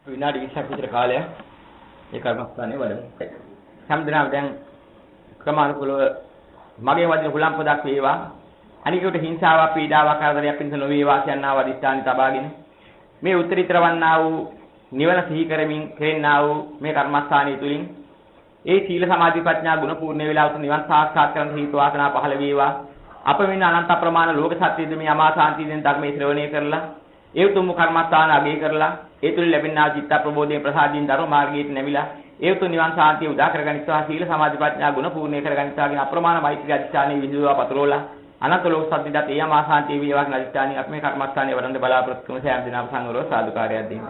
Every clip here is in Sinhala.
විනාඩි 20ක් විතර කාලයක් ඒ කර්මස්ථානයේ වඩමු. හැමදෙනාම දැන් ක්‍රමානුකූලව මගේ වදින හුලම්පදක් වේවා. අනිකට හිංසාවක් පීඩාවක් කරදරයක් පිණිස නොවේවා කියනා වදිස්ථානි තබාගෙන මේ උත්තරීතර වන්නා වූ නිවන සිහි කරමින් කෙරෙන්නා වූ මේ කර්මස්ථානයේ තුලින් ඒ සීල සමාධි ප්‍රඥා ගුණ පූර්ණ වේලා උතුම් නිවන් සාක්ෂාත් කරගන්න හේතු වාසනා පහළ වේවා. අප වෙන අනන්ත ප්‍රමාණ ලෝක සත්‍යද මේ අමා ශාන්තියෙන් ධර්මයේ ශ්‍රවණය කරලා ඒ උතුම් කර්මස්ථාන අගය කරලා ඒ තුල ලැබෙනා චිත්ත ප්‍රබෝධයෙන් ප්‍රසාදයෙන් ධර්ම මාර්ගයට නැමිලා ඒ උතුම් නිවන් සාන්තිය උදා කරගනිත්වා සීල සමාධි ප්‍රඥා ගුණ පූර්ණ කරගනිත්වාගෙන අප්‍රමාණ මෛත්‍රී අධිෂ්ඨානයේ විහිදුවා පතරෝලා අනන්ත ලෝක සත්‍යදත් ඒ අමා ශාන්තිය වේවා කියන අධිෂ්ඨානයේ අපි මේ කර්මස්ථානයේ වඩන්න බලාපොරොත්තු වෙන සෑම දිනම සංවරව සාදුකාරයක් දෙන්න.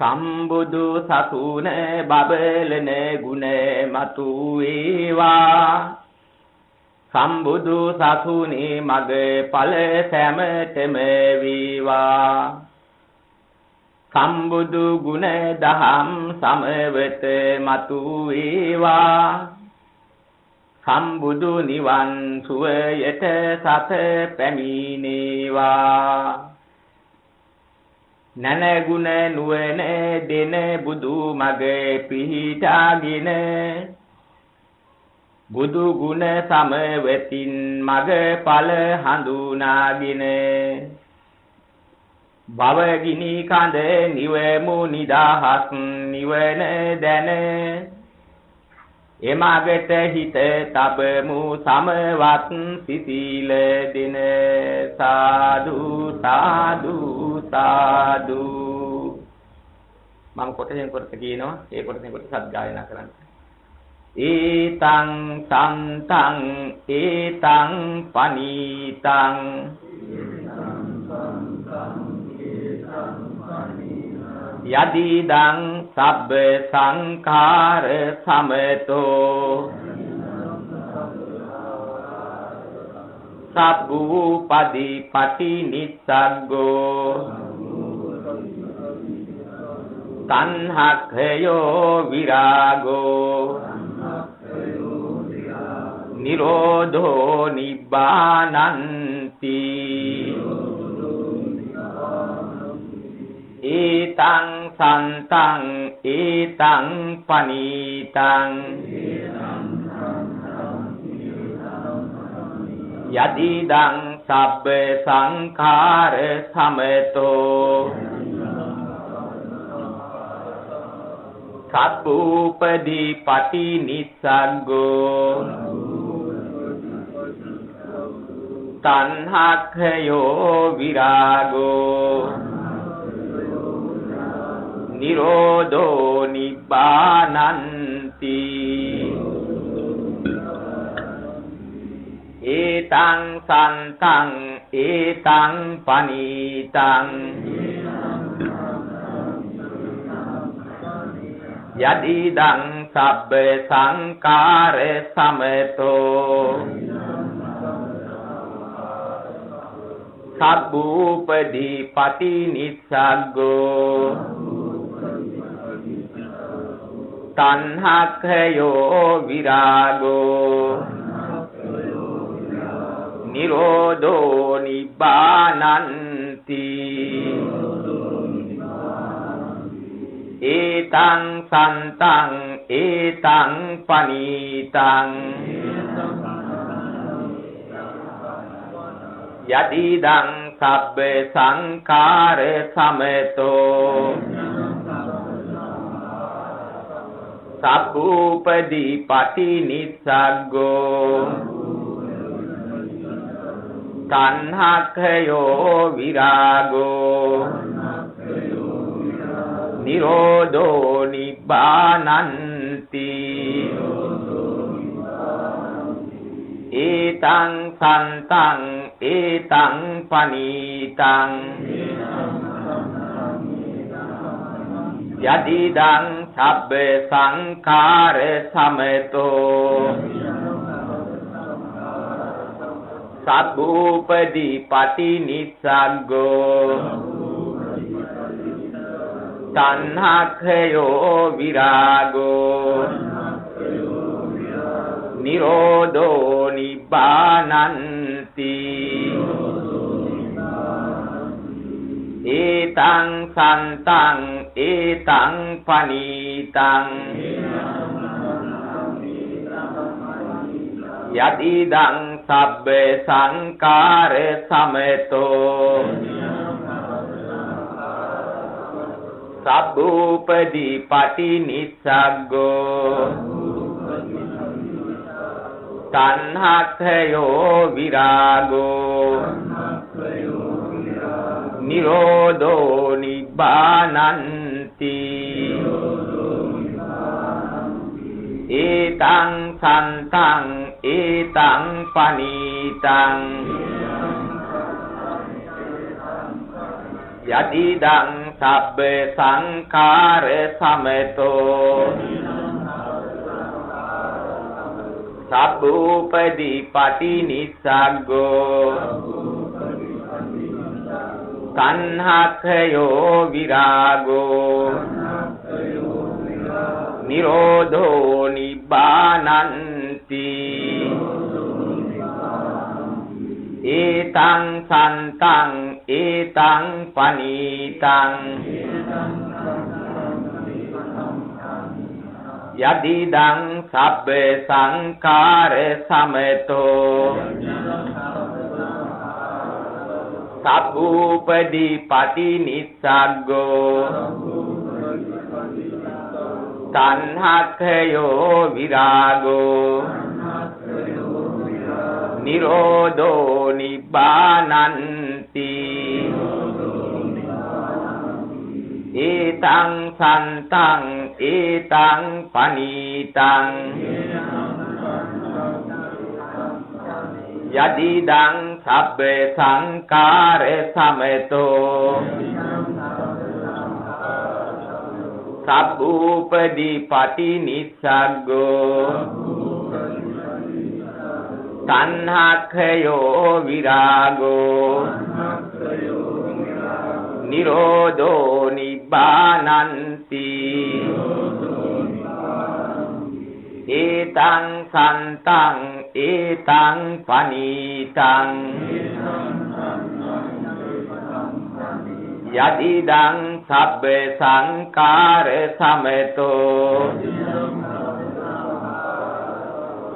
සම්බුදු සසුන බබලන ගුණ මතු වේවා සම්බුදු සසුනේ මග ඵල සැමතම වේවා සම්බුදු ගුණ දහම් සමවත මතු වේවා සම්බුදු නිවන් සුවයට සත පැමිණේවා නනගුණ නුවණ දෙන බුදු මග පිහිටාගෙන බුදු ගුණ සමවතින් මග ඵල හඳුනාගෙන භවගිනි කඳ නිවමු නිදහස් නිවන දැන එමගට හිත තබමු සමවත් සිසිල දින සාදු සාදු සාදු මම කොටෙන් කොට කියනවා ඒ කොටෙන් කොට සත් ගායනා කරන්න ඒතං සන්තං ඒතං පනීතං යදිදං සබ්බ සංඛාර සමතෝ සබ්බූපදී පටිනිස්සග්ගෝ තණ්හක්ඛයෝ විරාගෝ නිරෝධෝ නිබ්බානන්ති ඒතං සන්තං ඒතං පනීතං යදිදං සබ්බ සංඛාර සමතෝ සබ්බූපදී පටිනිස්සග්ගෝ තණ්හක්ඛයෝ විරාගෝ නිරෝධෝ නිබ්බානන්ති ඒතං සන්තං ඒතං පනීතං යදිදං සබ්බ සංඛාර සමතෝ සබ්බූපදී පටිනිස්සග්ගෝ තණ්හක්ඛයෝ විරාගෝ නිරෝධෝ නිබ්බානන්ති ඒතං සන්තං ඒතං පනීතං යදිදං සබ්බ සංඛාර සමතෝ සබ්බූපදී පටිනිස්සග්ගෝ තණ්හක්ඛයෝ විරාගෝ නිරෝධෝ නිබ්බානන්ති ඒතං සන්තං ඒතං පනීතං යදිදං සබ්බ සංඛාර සමතෝ සබ්බූපදී පටිනිස්සග්ගෝ තණ්හක්ඛයෝ විරාගෝ නිරෝධෝ නිබ්බානන්ති Etang santang etang panitang Yadidang sabbe sankare sameto Sabbupadi pati nissaggo Tanhakkhayo virago Nirodho nibbānanti Etang santang etang panitang Yadidang sabbe sankare sameto Sabbupadi pati nissaggo Tanhakkhayo virago Nirodho nibbānanti Etang santang etang panitang Yadidang sabbe sankare sameto Sabbupadi pati nissaggo Tanhakkhayo virago Nirodho nibbānanti Etang santang etang panitang Yadidang sabbe sankare sameto Sabbupadi pati nissaggo Tanhakkhayo virago Nirodho nibbānanti Etang santang etang panitang Yadidang sabbe sankare sameto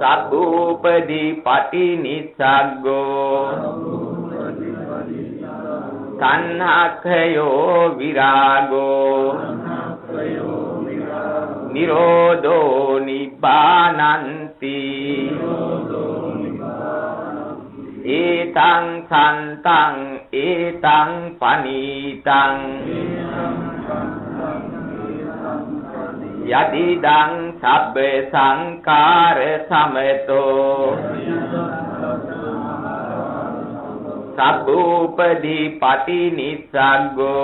Sabbupadi pati nissaggo Tanhakkhayo virago Nirodho nibbānanti Etang santang etang panitang Yadidang sabbe sankare sameto Sabbupadi pati nissaggo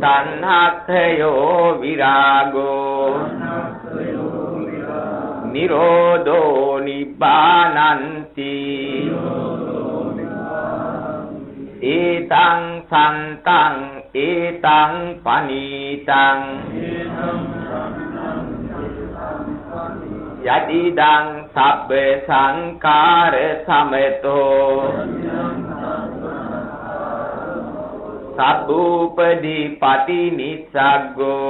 Tanhakkhayo virago Nirodho nibbānanti Etang santang etang panitang Yadidang sabbe sankare sameto Sabbupadi pati nissaggo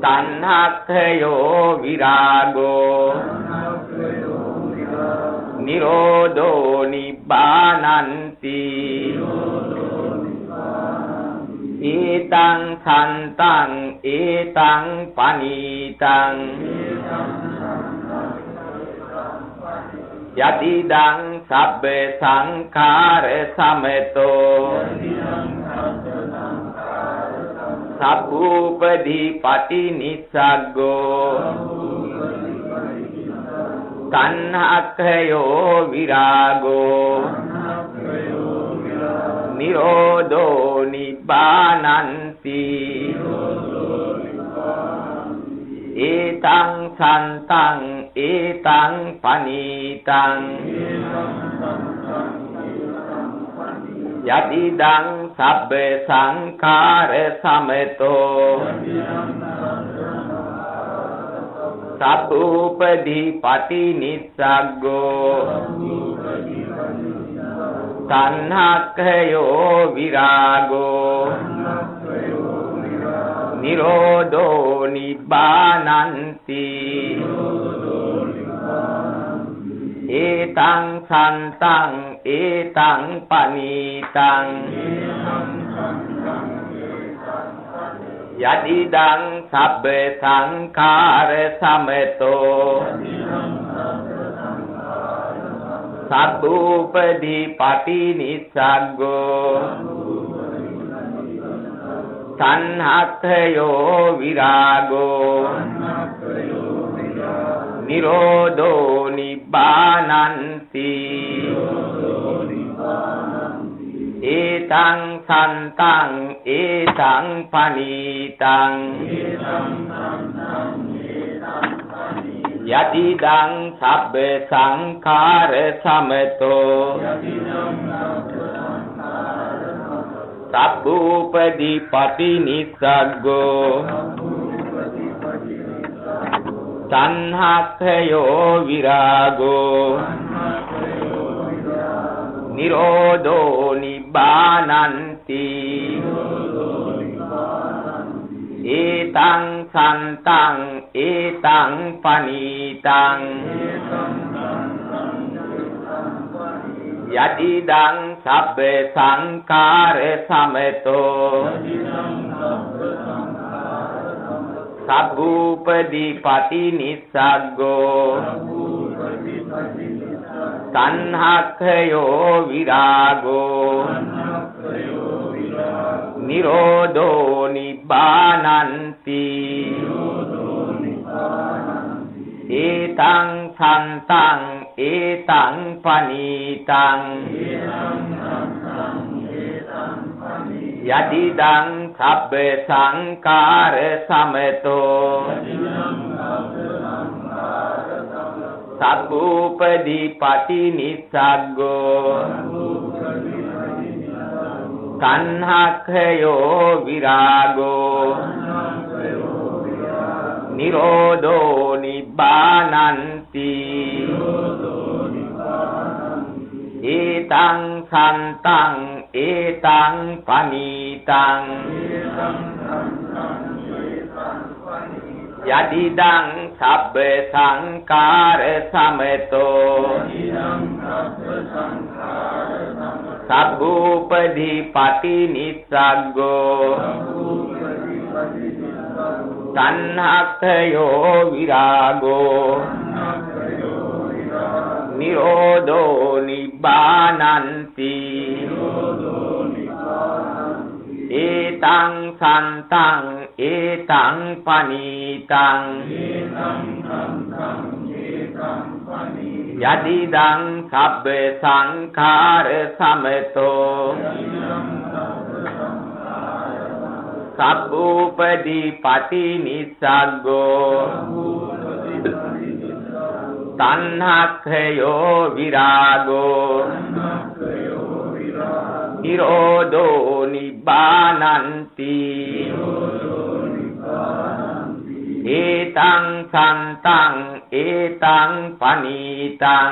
Tanhakkhayo virago Nirodho nibbānanti Etang santang etang panitang Yadidang sabbe sankare sameto Sabbupadi pati nissaggo Tanhakkhayo virago Nirodho nibbānanti Etang santang etang panitang Yadidang sabbe sankare sameto Sabbupadi pati nissaggo තණ්හක්ඛයෝ විරාගෝ නිරෝධෝ නිබ්බානන්ති ඒතං සන්තං ඒතං පනීතං යදිදං සබ්බ සංඛාර සමතෝ සබ්බූපදී පටිනිස්සග්ගෝ තණ්හක්ඛයෝ විරාගෝ නිරෝධෝ නිබ්බානන්ති ඒතං සන්තං ඒතං පනීතං යතිදං සබ්බ සංඛාර සමතෝ සබ්බූපදී පටිනිස්සග්ගෝ තණ්හක්ඛයෝ විරාගෝ නිරෝධෝ නිබ්බානන්ති ඒතං සන්තං ඒතං පනීතං යතිදං සබ්බ සංඛාර සමතෝ සබ්බූපදී පටිනිස්සග්ගෝ තණ්හක්ඛයෝ විරාගෝ නිරෝධෝ නිබ්බානන්ති ඒතං සන්තං ඒතං පනීතං යතිදං සබ්බ සංඛාර සමතෝ සබ්බූපදී පටිනිස්සග්ගෝ තණ්හක්ඛයෝ විරාගෝ නිරෝධෝ නිබ්බානන්ති ඒතං සන්තං ඒතං පනීතං යදිදං සබ්බ සංඛාර සමතෝ සබ්බූපදී පටිනිස්සග්ගෝ තණ්හක්ඛයෝ විරාගෝ නිරෝධෝ නිබ්බානන්ති ඒතං සන්තං ඒතං පනීතං යදිදං සබ්බ සංඛාර සමතෝ සබ්බූපදී පටිනිස්සග්ගෝ තණ්හක්ඛයෝ විරාගෝ නිරෝධෝ නිබ්බානන්ති ඒතං සන්තං ඒතං පනීතං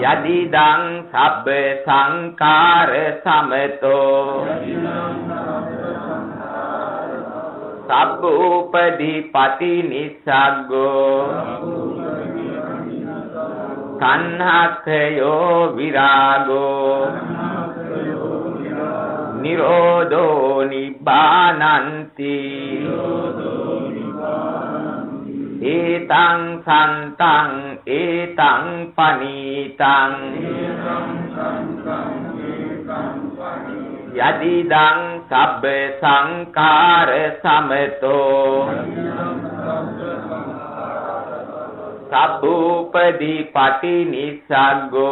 යදිදං සබ්බ සංඛාර සමතෝ සබ්බූපදී පටිනිස්සග්ගෝ තණ්හක්ඛයෝ විරාගෝ නිරෝධෝ නිබ්බානන්ති ඒතං සන්තං ඒතං පනීතං යදිදං සබ්බ සංඛාර සමතෝ සබ්බූපදී පටිනිස්සග්ගෝ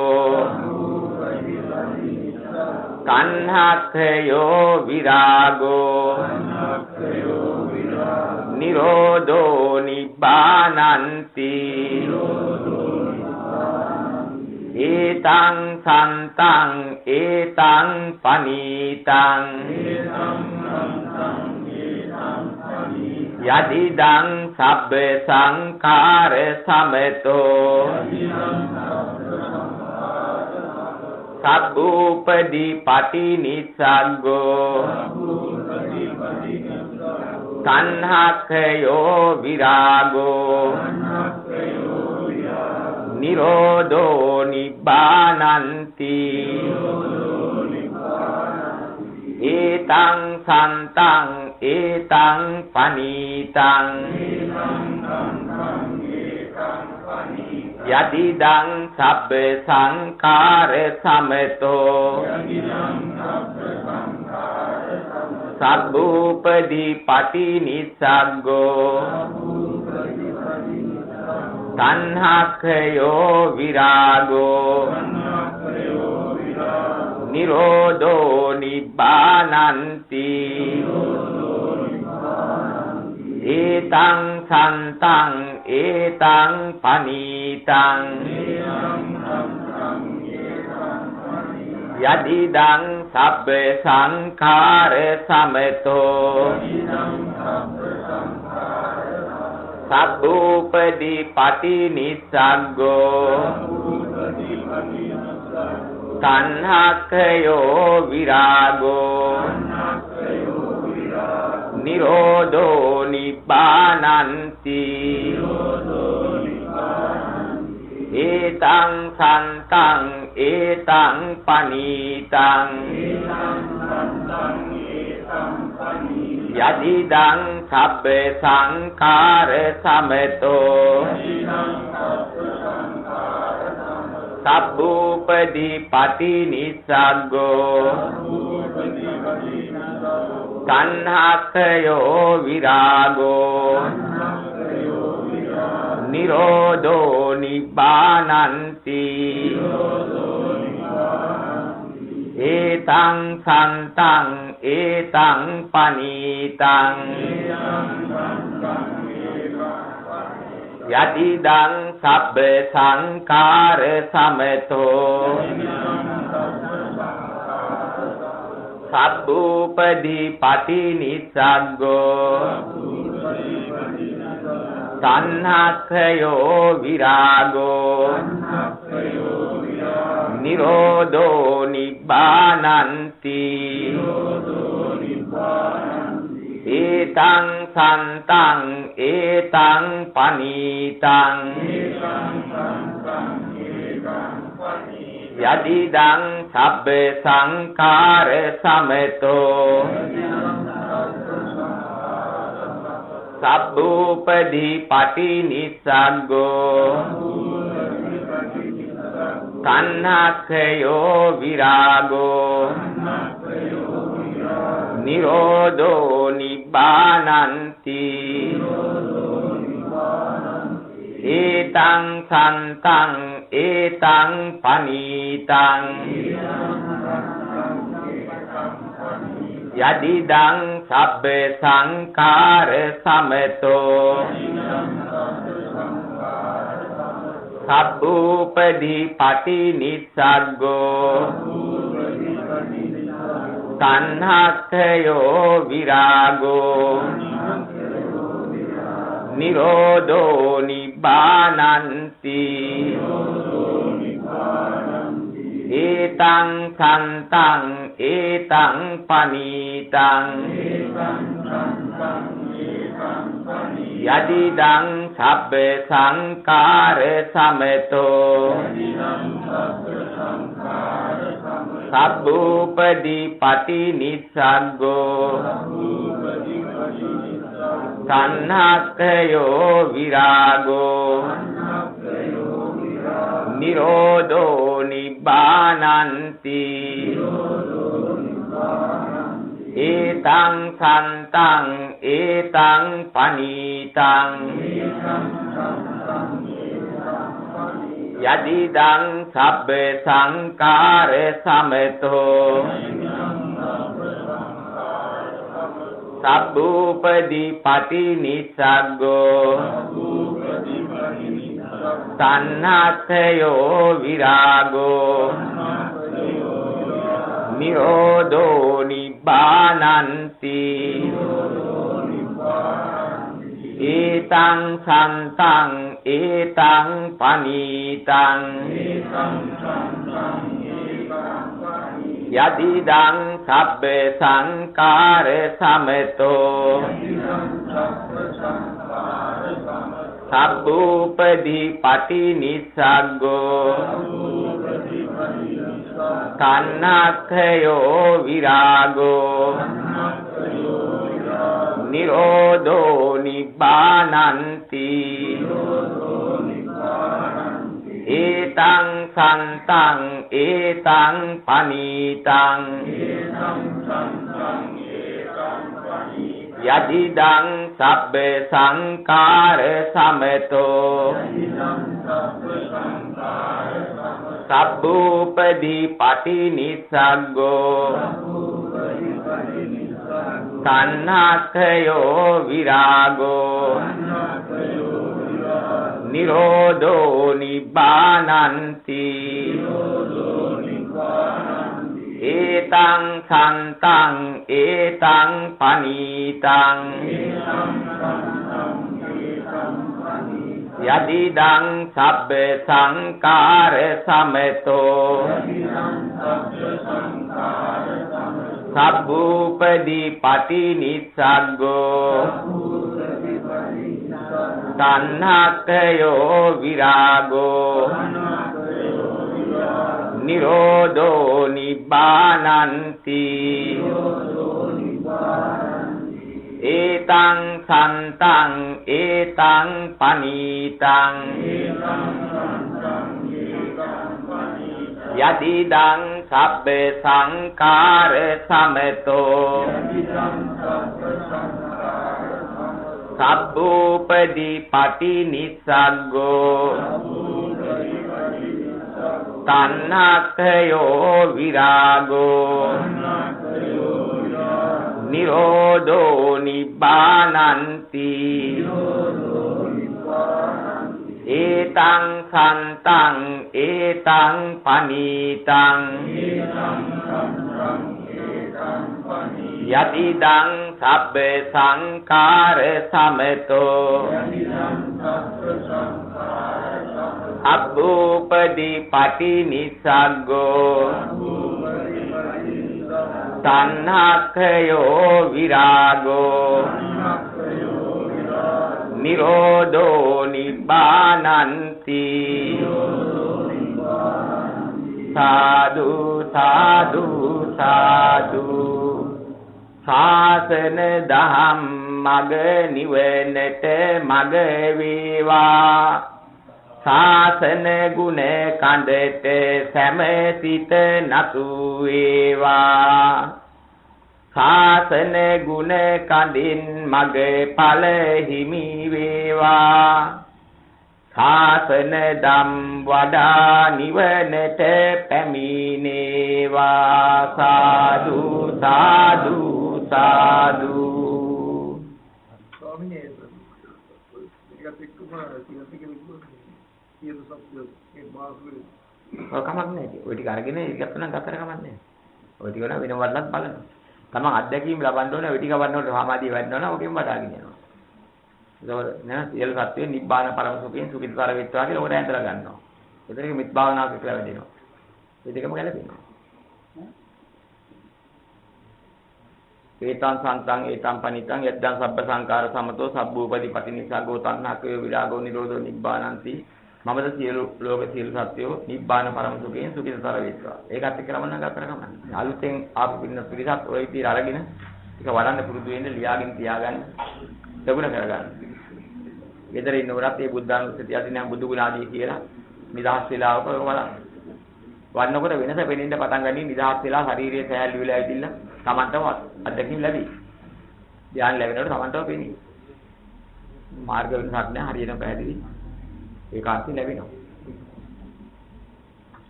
තණ්හක්ඛයෝ විරාගෝ නිරෝධෝ නිබ්බානන්ති ඒතං සන්තං ඒතං පනීතං යදිදං සබ්බ සංඛාර සමතෝ සබ්බූපදී පටිනිස්සග්ගෝ තණ්හක්ඛයෝ විරාගෝ නිරෝධෝ නිබ්බානන්ති ඒතං සන්තං ඒතං පනීතං යදිදං සබ්බ සංඛාර සමතෝ සබ්බූපදී පටිනිස්සග්ගෝ තණ්හක්ඛයෝ විරාගෝ නිරෝධෝ නිබ්බානන්ති ඒතං සන්තං ඒතං පනීතං යදිදං සබ්බ සංඛාර සමතෝ සබ්බූපදී පටිනිස්සග්ගෝ තණ්හක්ඛයෝ විරාගෝ නිරෝධෝ නිබ්බානන්ති ඒතං සන්තං ඒතං පනීතං යදිදං සබ්බ සංඛාර සමතෝ සබ්බූපදී පටිනිස්සග්ගෝ තණ්හක්ඛයෝ විරාගෝ නිරෝධෝ නිබ්බානන්ති ඒතං සන්තං ඒතං පනීතං යදිදං සබ්බ සංඛාර සමතෝ සබ්බූපදී පටිනිස්සග්ගෝ තණ්හක්ඛයෝ විරාගෝ නිරෝධෝ නිබ්බානන්ති ඒතං සන්තං ඒතං පනීතං යදිදං සබ්බ සංඛාර සමතෝ සබ්බූපදී පටිනිස්සග්ගෝ තණ්හක්ඛයෝ විරාගෝ නිරෝධෝ නිබ්බානන්ති ඒතං සන්තං ඒතං පනීතං යදිදං සබ්බ සංඛාර සමතෝ සබ්බූපදී පටිනිස්සග්ගෝ තණ්හක්ඛයෝ විරාගෝ නිරෝධෝ නිබ්බානන්ති ඒතං සන්තං ඒතං පනීතං යදිදං සබ්බ සංඛාර සමතෝ සබ්බූපදී පටිනිස්සග්ගෝ තණ්හක්ඛයෝ විරාගෝ නිරෝධෝ නිබ්බානන්ති ඒතං සන්තං ඒතං පනීතං යදිදං සබ්බ සංඛාර සමතෝ සබ්බූපදී පටිනිස්සග්ගෝ තණ්හක්ඛයෝ විරාගෝ නිරෝධෝ නිබ්බානන්ති ඒතං සන්තං ඒතං පනීතං යදිදං සබ්බ සංකාර සමතෝ සබ්බූපදී පටිනිස්සග්ගෝ තණ්හක්ඛයෝ විරාගෝ නිරෝධෝ නිබ්බානන්ති ඒතං සන්තං ඒතං පනීතං යදිදං සබ්බ සංකාර සමතෝ සබ්බූපදී පටිනිස්සග්ගෝ තණ්හක්ඛයෝ විරාගෝ නිරෝධෝ නිබ්බානන්ති ඒතං සන්තං ඒතං පනීතං යදිදං සබ්බ සංකාර සමතෝ සබ්බූපදී පටිනිස්සග්ගෝ තණ්හක්ඛයෝ විරාගෝ නිරෝධෝ නිබ්බානන්ති ඒතං සන්තං ඒතං පනීතං යදිදං සබ්බ සංකාර සමතෝ සබ්බූපදී පටිනිස්සග්ගෝ තණ්හක්ඛයෝ විරාගෝ නිරෝධෝ නිබ්බානන්ති ඒතං සන්තං ඒතං පනීතං යදිදං සබ්බ සංකාර සමතෝ අබ්බූපදී පටිනිස්සග්ගෝ තණ්හක්ඛයෝ විරාගෝ නිරෝධෝ නිබ්බානන්ති සාදු සාදු සාදු ශාසන දහම් මග නිවනට මග වේවා ශාසන ගුණ කඳට සැමසිත නතු වේවා ශාසන ගුණ කඳින් මග ඵල හිමි වේවා ශාසන දම් වඩා නිවනට පැමිණේවා සාදු සාදු සාදු ඔය කමක් නැහැ. ඔය ටික අරගෙන ඉස්සත් නම් ගතර කමක් නැහැ. ඔය ටික නම් වෙන වලත් බලන්න. තමන් අත්දැකීම් ලබන්න ඕනේ. ඔය ටික වන්නකොට සමාධිය වැඩනවා. ඔකෙන් වඩාගෙන යනවා. ඒක නේද? සියලු සත්‍යය නිබ්බාන පරම සුඛයෙන් සුඛිතතර වෙත්වා කියලා ඔකට ඇඳලා ගන්නවා. ඒතරේ මිත් භාවනාවක් කියලා වැඩෙනවා. මේ දෙකම ගැලපෙනවා. ඒතං සන්තං ඒතං පනිතං යද්දං සබ්බ සංකාර සමතෝ සබ්බූපදී පටිනිස්සග්ගෝ තණ්හක්ඛයෝ විරාගෝ නිරෝධෝ නිබ්බානන්ති මමද සියලු ලෝක සියලු සත්‍යෝ නිබ්බාන පරම සුඛයෙන් සුඛිතතර වේවා. ඒකත් එක්ක රමණ ගතර කමන්නේ. අලුතෙන් ආපු පින්න පිළිසත් ඔය විදිහට අරගෙන ඒක වඩන්න පුරුදු වෙන්න ලියාගෙන තියාගන්න. ලැබුණ කරගන්න. ගෙදර ඉන්නකොටත් මේ බුද්ධානුස්සතිය අදිනම් බුදු ගුණ ආදී කියලා නිදහස් වෙලාවක ඔය බලන්න. වන්නකොට වෙනස පෙනෙන්න පටන් ගන්නේ නිදහස් වෙලා ශාරීරික සෑහළු වෙලා ඇවිදින්න තමන්ටම අත්දැකීම් ලැබි. ධ්‍යාන ලැබෙනකොට තමන්ටම පෙනේ. මාර්ග වෙනසක් නැහැ හරියටම පැහැදිලි. ඒකාන්තයෙන් ලැබෙනවා.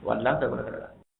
වඩලා ප්‍රගුණ කරගන්න.